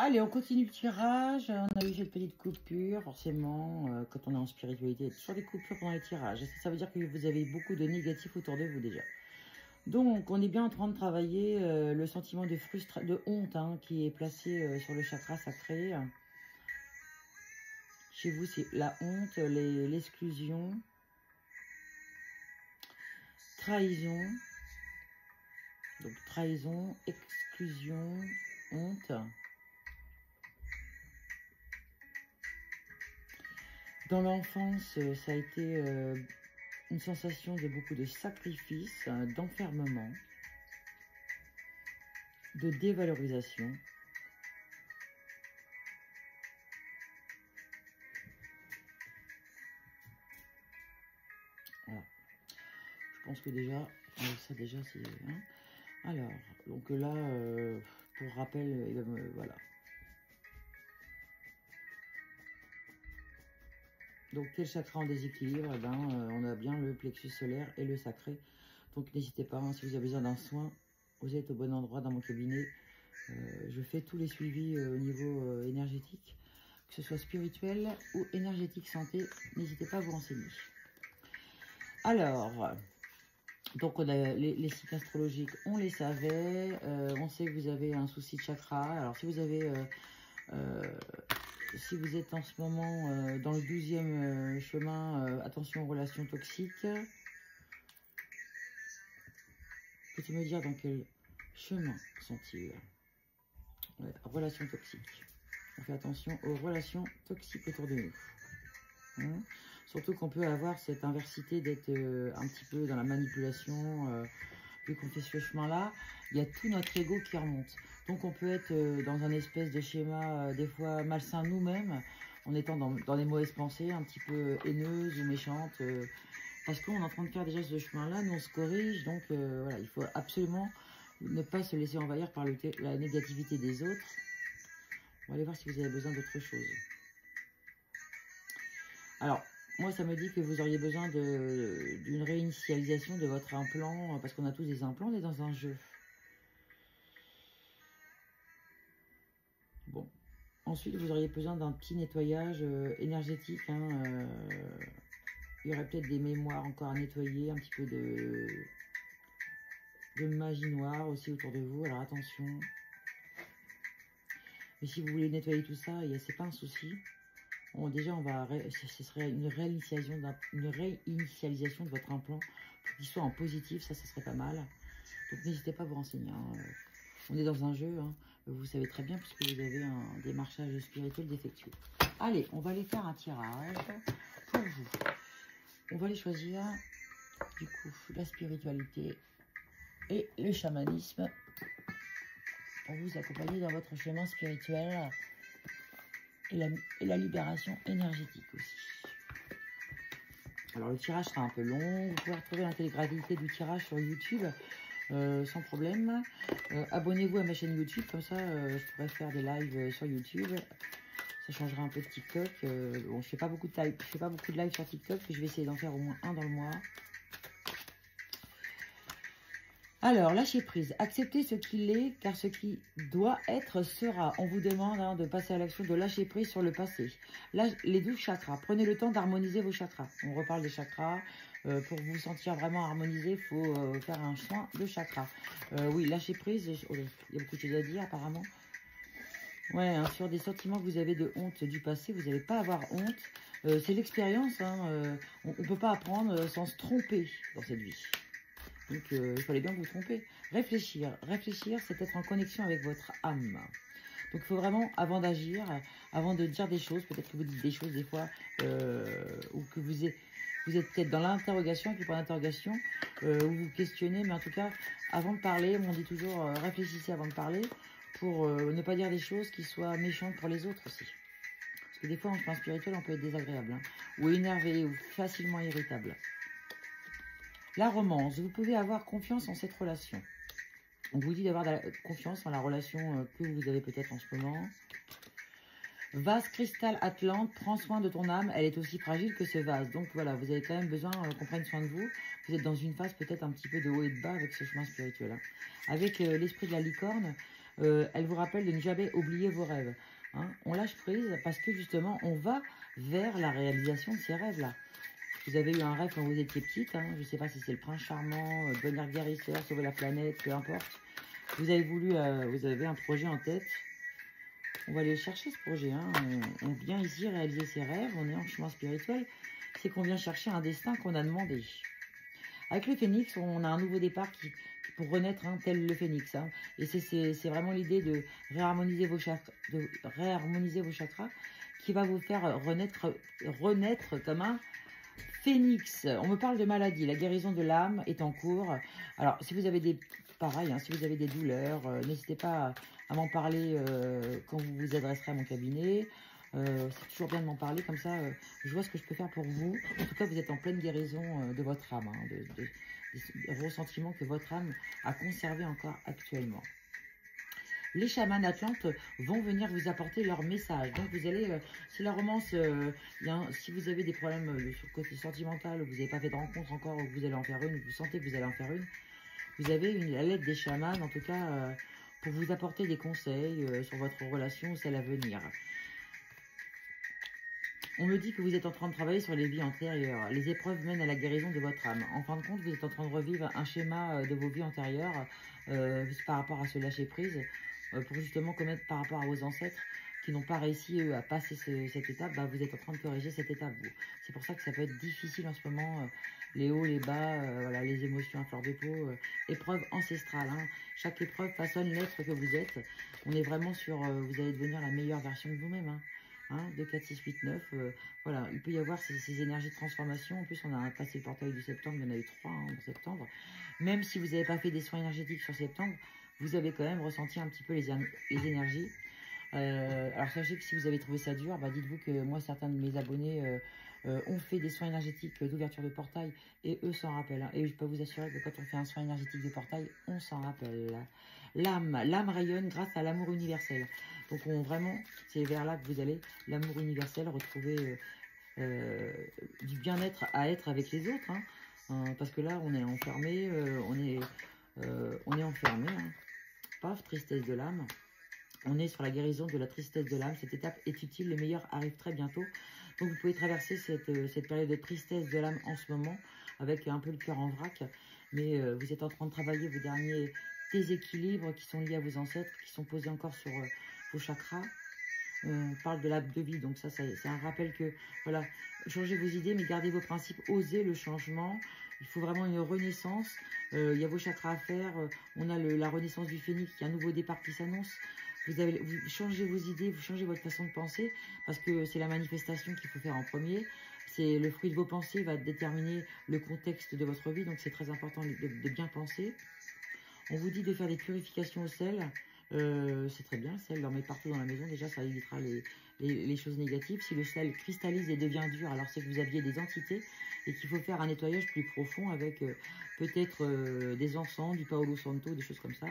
Allez, on continue le tirage. On a eu cette petite coupure, forcément, quand on est en spiritualité, il y a toujours des coupures pendant les tirages. Ça veut dire que vous avez beaucoup de négatifs autour de vous déjà. Donc, on est bien en train de travailler le sentiment de honte qui est placé sur le chakra sacré. Chez vous, c'est la honte, l'exclusion, trahison. Donc, trahison, exclusion, honte. Dans l'enfance, ça a été une sensation de beaucoup de sacrifices, d'enfermement, de dévalorisation. Voilà. Je pense que déjà, ça déjà c'est... Alors, donc là, pour rappel, voilà. Donc, quel chakra en déséquilibre? On a bien le plexus solaire et le sacré. Donc, n'hésitez pas, si vous avez besoin d'un soin, vous êtes au bon endroit dans mon cabinet. Je fais tous les suivis au niveau énergétique, que ce soit spirituel ou énergétique santé. N'hésitez pas à vous renseigner. Alors, donc on a les signes astrologiques, on les savait. On sait que vous avez un souci de chakra. Alors, si vous avez... si vous êtes en ce moment dans le 12e chemin, attention aux relations toxiques. Peux-tu me dire dans quel chemin sont-ils? Ouais, relations toxiques. On fait attention aux relations toxiques autour de nous. Surtout qu'on peut avoir cette inversité d'être un petit peu dans la manipulation. Vu qu'on fait ce chemin-là, il y a tout notre ego qui remonte. Donc on peut être dans un espèce de schéma des fois malsain nous-mêmes, en étant dans les mauvaises pensées, un petit peu haineuses ou méchantes, parce qu'on est en train de faire déjà ce chemin-là, nous on se corrige, donc voilà, il faut absolument ne pas se laisser envahir par la négativité des autres. On va aller voir si vous avez besoin d'autre chose. Alors, moi, ça me dit que vous auriez besoin d'une réinitialisation de votre implant, parce qu'on a tous des implants, on est dans un jeu. Bon. Ensuite, vous auriez besoin d'un petit nettoyage énergétique. Il y aurait peut-être des mémoires encore à nettoyer, un petit peu de magie noire aussi autour de vous. Alors, attention. Mais si vous voulez nettoyer tout ça, c'est pas un souci. Bon, déjà, ce serait une réinitialisation de votre implant pour qu'il soit en positif. Ça serait pas mal. Donc, n'hésitez pas à vous renseigner. On est dans un jeu. Vous savez très bien puisque vous avez un démarchage spirituel d'effectuer. Allez, on va aller faire un tirage pour vous. On va aller choisir, du coup, la spiritualité et le chamanisme pour vous accompagner dans votre chemin spirituel. Et la libération énergétique aussi. Alors, le tirage sera un peu long. Vous pouvez retrouver l'intégralité du tirage sur YouTube sans problème. Abonnez-vous à ma chaîne YouTube. Comme ça, je pourrai faire des lives sur YouTube. Ça changera un peu de TikTok. Bon, je fais pas beaucoup de live. Je fais pas beaucoup de live sur TikTok. Je vais essayer d'en faire au moins un dans le mois. Alors, lâcher prise. Acceptez ce qu'il est, car ce qui doit être sera. On vous demande de passer à l'action de lâcher prise sur le passé. Les 12 chakras. Prenez le temps d'harmoniser vos chakras. On reparle des chakras. Pour vous sentir vraiment harmonisé, il faut faire un soin de chakras. Oui, lâcher prise. Il y a beaucoup de choses à dire, apparemment. Ouais, sur des sentiments que vous avez de honte du passé, vous n'allez pas avoir honte. C'est l'expérience. On ne peut pas apprendre sans se tromper dans cette vie. Donc, il fallait bien vous tromper. Réfléchir. Réfléchir, c'est être en connexion avec votre âme. Donc, il faut vraiment, avant d'agir, avant de dire des choses, peut-être que vous dites des choses des fois, ou que vous êtes peut-être dans l'interrogation, puis pas d'interrogation, ou vous questionnez, mais en tout cas, avant de parler, on dit toujours, réfléchissez avant de parler, pour ne pas dire des choses qui soient méchantes pour les autres aussi. Parce que des fois, en chemin spirituel, on peut être désagréable, ou énervé, ou facilement irritable. La romance, vous pouvez avoir confiance en cette relation. On vous dit d'avoir confiance en la relation que vous avez peut-être en ce moment. Vase cristal Atlante, prends soin de ton âme, elle est aussi fragile que ce vase. Donc voilà, vous avez quand même besoin qu'on prenne soin de vous. Vous êtes dans une phase peut-être un petit peu de haut et de bas avec ce chemin spirituel. Avec l'esprit de la licorne, elle vous rappelle de ne jamais oublier vos rêves. Hein. On lâche prise parce que justement, on va vers la réalisation de ces rêves-là. Vous avez eu un rêve quand vous étiez petite, hein. Je ne sais pas si c'est le prince charmant, devenir guérisseur, sauver la planète, peu importe. Vous avez voulu, vous avez un projet en tête. On va aller chercher ce projet. Hein. On vient ici réaliser ses rêves, on est en chemin spirituel. C'est qu'on vient chercher un destin qu'on a demandé. Avec le phénix, on a un nouveau départ pour renaître, hein, tel le phénix. Hein. Et c'est vraiment l'idée de réharmoniser vos chakras, qui va vous faire renaître comme un phénix. On me parle de maladie. La guérison de l'âme est en cours. Alors, si vous avez pareil, hein, si vous avez des douleurs, n'hésitez pas à m'en parler quand vous vous adresserez à mon cabinet. C'est toujours bien de m'en parler, comme ça je vois ce que je peux faire pour vous. En tout cas, vous êtes en pleine guérison de votre âme, hein, des ressentiments que votre âme a conservés encore actuellement. Les chamans atlantes vont venir vous apporter leur message. Donc vous allez, si la romance, si vous avez des problèmes sur le côté sentimental, vous n'avez pas fait de rencontre encore, ou que vous allez en faire une, ou vous sentez que vous allez en faire une, vous avez la lettre des chamans, en tout cas, pour vous apporter des conseils sur votre relation ou celle à venir. On me dit que vous êtes en train de travailler sur les vies antérieures. Les épreuves mènent à la guérison de votre âme. En fin de compte, vous êtes en train de revivre un schéma de vos vies antérieures par rapport à ce lâcher-prise, pour justement commettre par rapport à vos ancêtres qui n'ont pas réussi eux, à passer cette étape. Bah, vous êtes en train de corriger cette étape, vous. C'est pour ça que ça peut être difficile en ce moment, les hauts, les bas, voilà, les émotions à fleur de peau. Épreuve ancestrale. Hein. Chaque épreuve façonne l'être que vous êtes. On est vraiment sur, vous allez devenir la meilleure version de vous-même. Hein. 2, 4, 6, 8, 9, voilà, il peut y avoir ces énergies de transformation. En plus, on a passé le portail de septembre, il y en a eu 3 hein, en septembre. Même si vous n'avez pas fait des soins énergétiques sur septembre, vous avez quand même ressenti un petit peu les énergies. Alors sachez que si vous avez trouvé ça dur, bah dites-vous que moi, certains de mes abonnés ont fait des soins énergétiques d'ouverture de portail et eux s'en rappellent. Hein. Et je peux vous assurer que quand on fait un soin énergétique de portail, on s'en rappelle. L'âme rayonne grâce à l'amour universel. Donc vraiment, c'est vers là que vous allez, l'amour universel, retrouver du bien-être à être avec les autres. Hein. Parce que là, on est enfermé, on est enfermé. Hein. Paf, tristesse de l'âme. On est sur la guérison de la tristesse de l'âme. Cette étape est utile, le meilleur arrive très bientôt. Donc vous pouvez traverser cette période de tristesse de l'âme en ce moment, avec un peu le cœur en vrac. Mais vous êtes en train de travailler vos derniers déséquilibres qui sont liés à vos ancêtres, qui sont posés encore sur vos chakras. On parle de l'arbre de vie, donc ça c'est un rappel que, voilà, changez vos idées, mais gardez vos principes, osez le changement. Il faut vraiment une renaissance. Il y a vos chakras à faire. On a la renaissance du phénix, il y a un nouveau départ qui s'annonce. Vous changez vos idées, vous changez votre façon de penser, parce que c'est la manifestation qu'il faut faire en premier. C'est le fruit de vos pensées va déterminer le contexte de votre vie, donc c'est très important de bien penser. On vous dit de faire des purifications au sel. C'est très bien, le sel, l'en met partout dans la maison. Déjà, ça évitera les choses négatives. Si le sel cristallise et devient dur, alors c'est que vous aviez des entités et qu'il faut faire un nettoyage plus profond avec peut-être des encens, du Paolo Santo, des choses comme ça.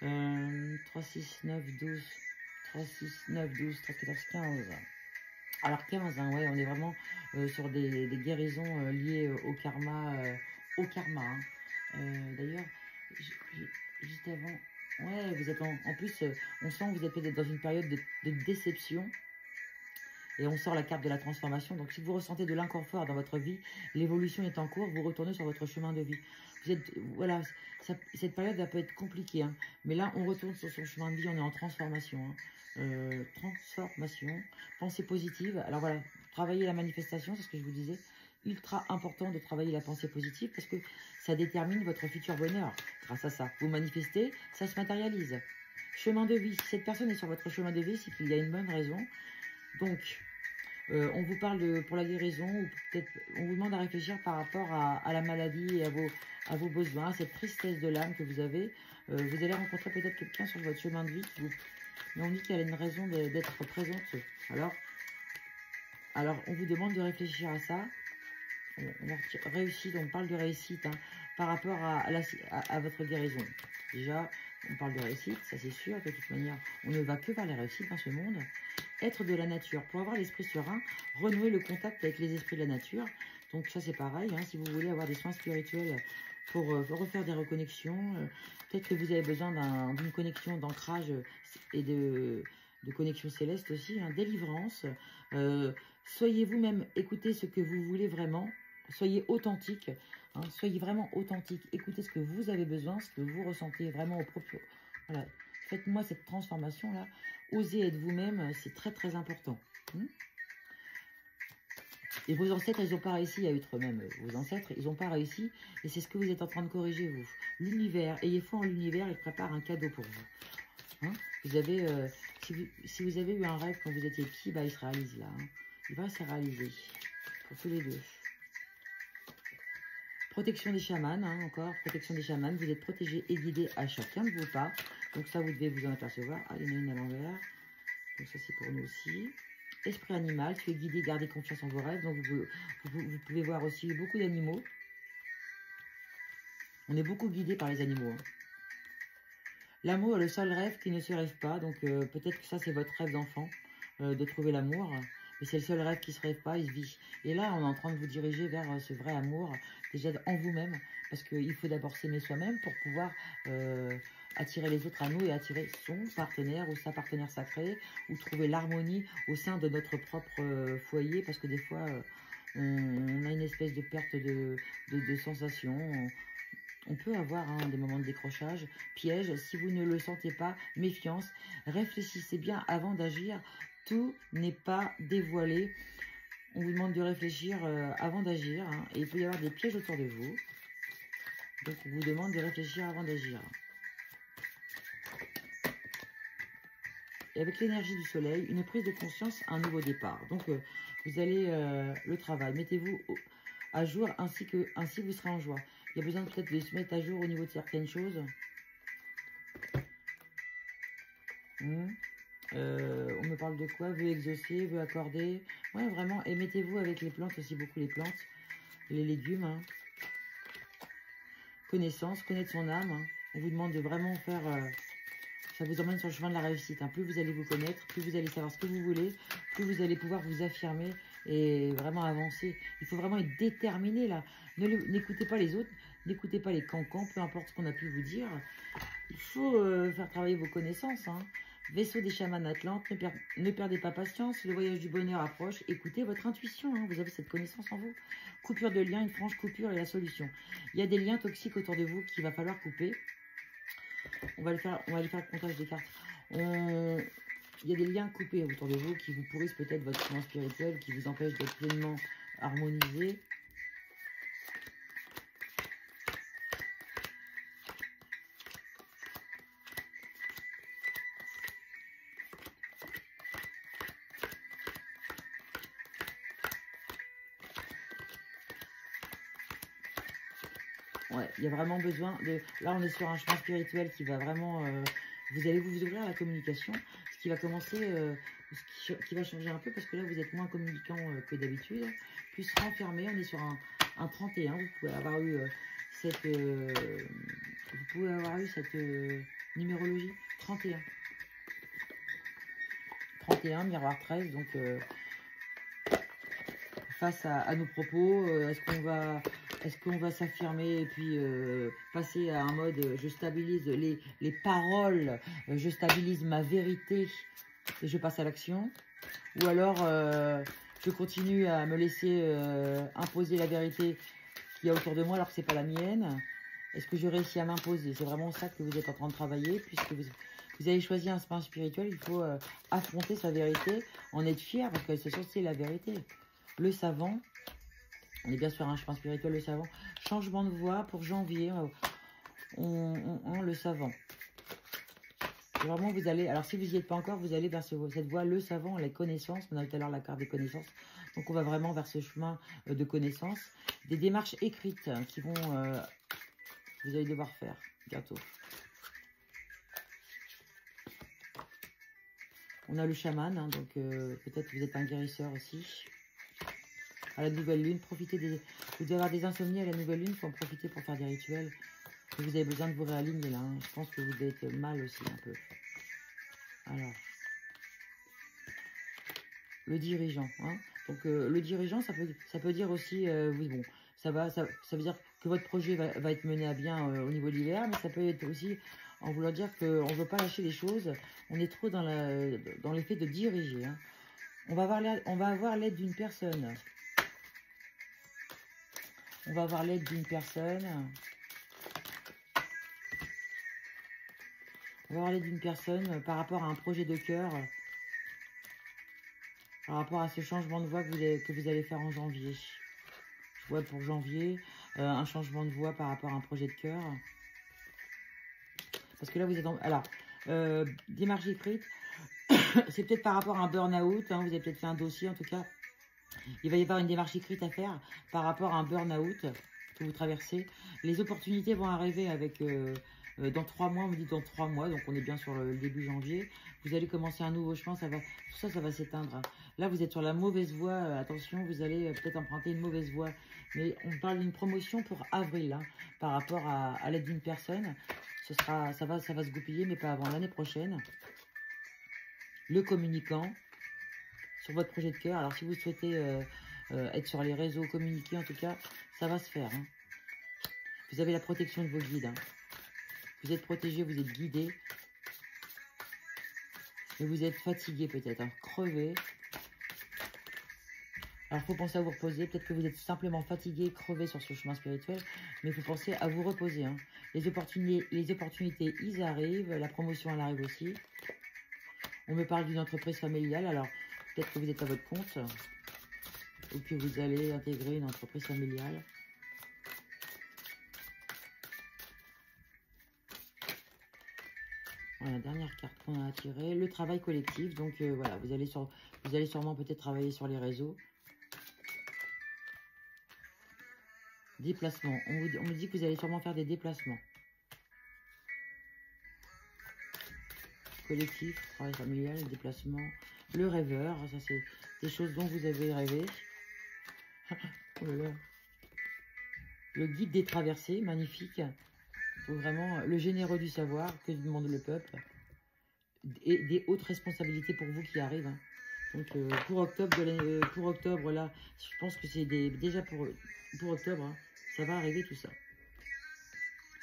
3, 6, 9, 12, 3, 6, 9, 12, 13, 14, 15. Alors 15, hein, ouais, on est vraiment sur des guérisons liées au karma. Hein. D'ailleurs, juste avant, ouais, vous êtes en plus, on sent que vous êtes peut-être dans une période de déception. Et on sort la carte de la transformation. Donc si vous ressentez de l'inconfort dans votre vie, l'évolution est en cours, vous retournez sur votre chemin de vie. Vous êtes, voilà, cette période va peut être compliquée. Hein, mais là, on retourne sur son chemin de vie, on est en transformation. Hein, transformation, pensée positive. Alors voilà, travailler la manifestation, c'est ce que je vous disais. Ultra important de travailler la pensée positive parce que ça détermine votre futur bonheur. Grâce à ça, vous manifestez, ça se matérialise. Chemin de vie, si cette personne est sur votre chemin de vie, c'est qu'il y a une bonne raison. Donc, on vous parle pour la guérison, ou peut-être on vous demande à réfléchir par rapport à la maladie et à vos besoins, à cette tristesse de l'âme que vous avez. Vous allez rencontrer peut-être quelqu'un sur votre chemin de vie mais on dit qu'elle a une raison d'être présente. Alors, on vous demande de réfléchir à ça. On réussit, on parle de réussite hein, par rapport à votre guérison. Déjà, on parle de réussite, ça c'est sûr. De toute manière, on ne va que vers la réussite dans ce monde. Être de la nature. Pour avoir l'esprit serein, renouer le contact avec les esprits de la nature. Donc ça c'est pareil, hein, si vous voulez avoir des soins spirituels pour refaire des reconnexions, Peut-être que vous avez besoin d'une connexion d'ancrage et de connexion céleste aussi, hein, délivrance. Soyez vous-même, écoutez ce que vous voulez vraiment. Soyez authentique, hein, soyez vraiment authentique. Écoutez ce que vous avez besoin, ce que vous ressentez vraiment au propre. Voilà, faites-moi cette transformation-là. Osez être vous-même, c'est très très important. Et vos ancêtres, ils n'ont pas réussi à être eux-mêmes. Vos ancêtres, ils n'ont pas réussi. Et c'est ce que vous êtes en train de corriger, vous. L'univers, ayez foi en l'univers, il prépare un cadeau pour vous. Hein, vous avez, si vous avez eu un rêve quand vous étiez petit, bah, il se réalise là. Hein. Il va se réaliser. Pour tous les deux. Protection des chamans, hein, encore. Protection des chamans. Vous êtes protégé et guidé à chacun de vos pas. Donc ça, vous devez vous en apercevoir. Ah, il y en a une à l'envers. Donc ça, c'est pour nous aussi. Esprit animal, tu es guidé, gardez confiance en vos rêves. Donc vous pouvez voir aussi beaucoup d'animaux. On est beaucoup guidé par les animaux. Hein. L'amour est le seul rêve qui ne se rêve pas. Donc peut-être que ça c'est votre rêve d'enfant, de trouver l'amour. Mais c'est le seul rêve qui ne se rêve pas, il se vit. Et là, on est en train de vous diriger vers ce vrai amour, déjà en vous-même. Parce qu'il faut d'abord s'aimer soi-même pour pouvoir attirer les autres à nous et attirer son partenaire ou sa partenaire sacrée, ou trouver l'harmonie au sein de notre propre foyer, parce que des fois, on a une espèce de perte de sensation. On peut avoir des moments de décrochage, piège. Si vous ne le sentez pas, méfiance. Réfléchissez bien avant d'agir. Tout n'est pas dévoilé. On vous demande de réfléchir avant d'agir. Hein, et il peut y avoir des pièges autour de vous. Donc, on vous demande de réfléchir avant d'agir. Et avec l'énergie du soleil, une prise de conscience, un nouveau départ. Donc, vous allez le travail. Mettez-vous à jour, ainsi vous serez en joie. Il y a besoin peut-être de se mettre à jour au niveau de certaines choses. On me parle de quoi? Veut exaucer, veut accorder. Ouais, vraiment. Et mettez-vous avec les plantes aussi, beaucoup les plantes. Les légumes. Hein. Connaissance, connaître son âme. Hein. On vous demande de vraiment faire... ça vous emmène sur le chemin de la réussite. Hein. Plus vous allez vous connaître, plus vous allez savoir ce que vous voulez, plus vous allez pouvoir vous affirmer et vraiment avancer. Il faut vraiment être déterminé là. N'écoutez pas les autres, n'écoutez pas les cancans, peu importe ce qu'on a pu vous dire. Il faut faire travailler vos connaissances. Hein. Vaisseau des chamans atlantes, ne perdez pas patience, le voyage du bonheur approche, écoutez votre intuition, hein, vous avez cette connaissance en vous. Coupure de lien, une franche coupure est la solution. Il y a des liens toxiques autour de vous qu'il va falloir couper. On va aller faire le comptage des cartes. Il y a des liens coupés autour de vous qui vous pourrissent peut-être votre chemin spirituel, qui vous empêchent d'être pleinement harmonisé. Ouais, il y a vraiment besoin de... Là, on est sur un chemin spirituel qui va vraiment... vous allez vous ouvrir à la communication, ce qui va commencer... qui va changer un peu, parce que là, vous êtes moins communicant que d'habitude. Puis se renfermer, on est sur un 31. Vous pouvez avoir eu cette... numérologie 31. 31, miroir 13, donc... face à nos propos, est-ce qu'on va s'affirmer et puis passer à un mode je stabilise les paroles, je stabilise ma vérité et je passe à l'action? Ou alors je continue à me laisser imposer la vérité qu'il y a autour de moi alors que c'est pas la mienne? Est-ce que je réussis à m'imposer? C'est vraiment ça que vous êtes en train de travailler, puisque vous avez choisi un chemin spirituel. Il faut affronter sa vérité, en être fier parce que c'est la vérité. Le savant, on est bien sur un chemin spirituel, le savant. Changement de voie pour janvier, le savant. Vraiment, vous allez, alors si vous n'y êtes pas encore, vous allez vers cette voie, le savant, la connaissance. On a tout à l'heure la carte des connaissances. Donc on va vraiment vers ce chemin de connaissance. Des démarches écrites qui vont, vous allez devoir faire bientôt. On a le chaman, hein, donc peut-être que vous êtes un guérisseur aussi. À la nouvelle lune, profitez des... Vous devez avoir des insomnies à la nouvelle lune, il faut en profiter pour faire des rituels. Et vous avez besoin de vous réaligner là. Hein. Je pense que vous devez être mal aussi un peu. Alors. Le dirigeant. Hein. Donc le dirigeant, ça peut dire aussi, oui bon, ça veut dire que votre projet va être mené à bien au niveau de l'hiver, mais ça peut être aussi en voulant dire qu'on ne veut pas lâcher les choses, on est trop dans l'effet de diriger. Hein. On va avoir l'aide d'une personne. On va avoir l'aide d'une personne. On va avoir l'aide d'une personne par rapport à un projet de cœur, par rapport à ce changement de voie que vous allez faire en janvier. Je vois pour janvier, un changement de voie par rapport à un projet de cœur. Parce que là, vous êtes en... Alors, démarche écrite, c'est peut-être par rapport à un burn-out. Hein, vous avez peut-être fait un dossier, en tout cas. Il va y avoir une démarche écrite à faire par rapport à un burn-out que vous traversez. Les opportunités vont arriver avec... dans 3 mois, on me dit dans 3 mois, donc on est bien sur le début janvier. Vous allez commencer un nouveau chemin, tout ça, ça va s'éteindre. Là, vous êtes sur la mauvaise voie. Attention, vous allez peut-être emprunter une mauvaise voie. Mais on parle d'une promotion pour avril, hein, par rapport à l'aide d'une personne. Ça va se goupiller, mais pas avant l'année prochaine. Le communicant sur votre projet de cœur. Alors, si vous souhaitez être sur les réseaux, communiquer, en tout cas, ça va se faire. Hein. Vous avez la protection de vos guides. Hein. Vous êtes protégé, vous êtes guidé. Mais vous êtes fatigué peut-être, hein, crevé. Alors, il faut penser à vous reposer. Peut-être que vous êtes simplement fatigué, crevé sur ce chemin spirituel. Mais il faut penser à vous reposer. Hein. Les opportunités, ils arrivent. La promotion, elle arrive aussi. On me parle d'une entreprise familiale. Alors, peut-être que vous êtes à votre compte. Ou que vous allez intégrer une entreprise familiale. Voilà, dernière carte qu'on a tirée. Le travail collectif. Donc, voilà, vous allez sûrement peut-être travailler sur les réseaux. Déplacement. On me dit que vous allez sûrement faire des déplacements. Collectif, travail familial, déplacement. Le rêveur, ça c'est des choses dont vous avez rêvé. Oh là là. Le guide des traversées, magnifique. Faut vraiment le généreux du savoir que demande le peuple. Et des hautes responsabilités pour vous qui arrivent. Hein. Donc pour octobre, là, je pense que c'est déjà pour octobre, hein, ça va arriver tout ça.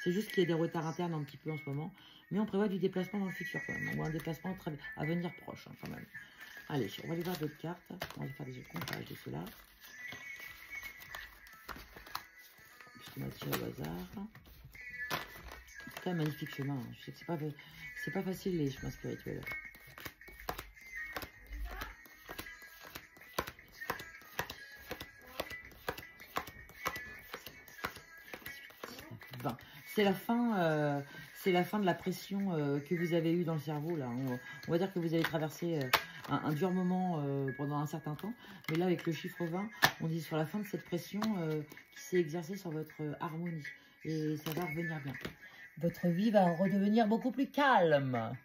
C'est juste qu'il y a des retards internes un petit peu en ce moment. Mais on prévoit du déplacement dans le futur quand même. Ou un déplacement à venir proche hein, quand même. Allez, on va aller voir d'autres cartes. On va aller faire des comptages de cela. Je vais tiré au hasard. En tout cas, magnifique chemin. Hein. Je sais que c'est pas facile les chemins spirituels. C'est la fin de la pression que vous avez eue dans le cerveau. Là. On va dire que vous avez traversé un dur moment pendant un certain temps. Mais là, avec le chiffre 20, on dit sur la fin de cette pression qui s'est exercée sur votre harmonie. Et ça va revenir bien. Votre vie va redevenir beaucoup plus calme.